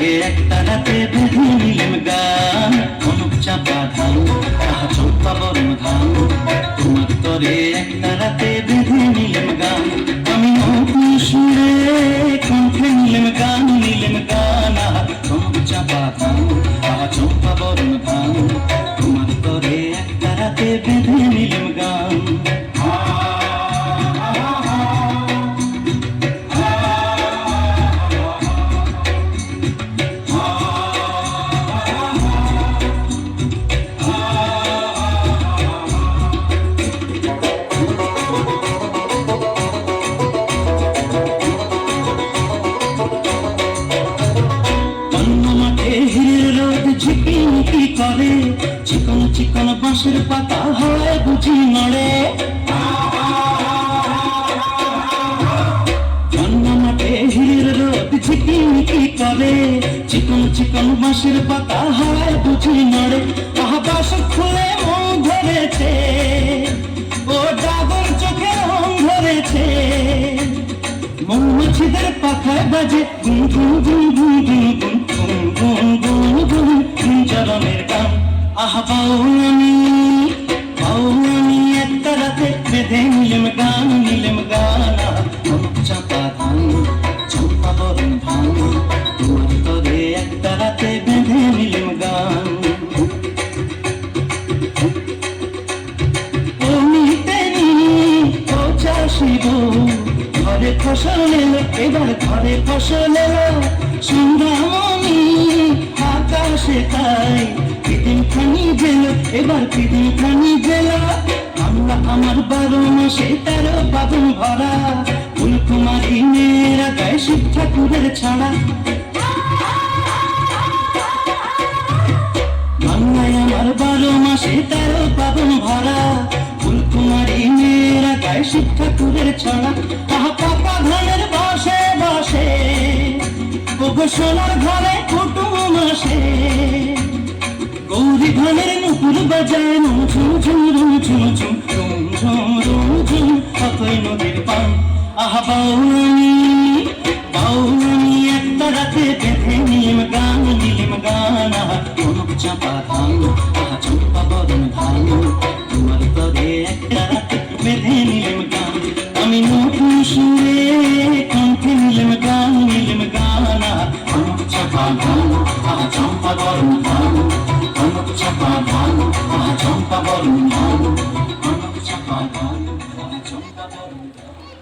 তরে একটা রাতে বেঁধে নিলেম গান, কনক চাপা ধান তাহা চম্পা বরণ ধান। তোমার তরে একটা রাতে বেঁধে নিলেম গান, আমি নতুন সুরে কণ্ঠে নিলেম গান আহা কনক চাপা ধান তাহা চম্পা বরণ ধান। তোমার তরে একটা রাতে বেঁধে নিলেম গান। ঝিকিমিকি করে চিকন চিকন বাঁশের পাতা হয় বুঝি নড়ে। জন্ম মাঠে হিরের রোদ ঝিকিমিকি করে চিকন চিকন বাঁশের পাতা হয় বুঝি নড়ে। বাঁশ খুলে মন ধরেছে, ও ডাগর চোখে মন ধরেছে। মৌমাছিদের পাখায় বাজে গুন গুন গুন গুন গুন গুন গুন গুন গুন গুন চরণের গান। আহা পাওনি একটা রাতে বেঁধে নিলেম গান কনক চাপা ধান চম্পা বরণ ধান। তোমার তরে একটা রাতে বেঁধে নিলেম গান। ও মিতেনি ও চাষিব ঘরে ফসল এলো, এবার ঘরে ফসল এলো। সুন্দরমণি আকাশে তাই পিদিম খানি গেল, এবার পিদিম খানি গেল। বাংলা আমার 12 মাসে 13 পাবন ভরা, ফুলকুমারী মেয়েরা গায়ে শিব ঠাকুরের ছাড়া। বাংলায় আমার 12 মাসে 13 পাবন ভরা, ফুলকুমারী মেয়েরা গায়ে শিব ঠাকুরের ছড়া। আহা পাকা ধানের বসে বসে ওগো সোনার ঘরে কুটুম আসে। গৌরী ধানের নুপুর বাজায় রুম ঝুম ঝুম রুম ঝুম ঝুম রুম ঝুম রুম ঝুম অতই নদীর পান। আহা বাউনি একটা রাতে বেঁধে নিলেম গান আহা কনক চাপা ধান আহা চম্পা বরণ ধান। তোমার তরে একটা রাতে বেঁধে নিলেম গান, আমি নতুন সুরে কণ্ঠে নিলেম গান আহা কনক চাপা ধান আহা চম্পা বরণ ধান। কনক চাপা ধান আহা চম্পা বরণ ধান, কনক চাপা ধান আহা চম্পা বরণ ধান।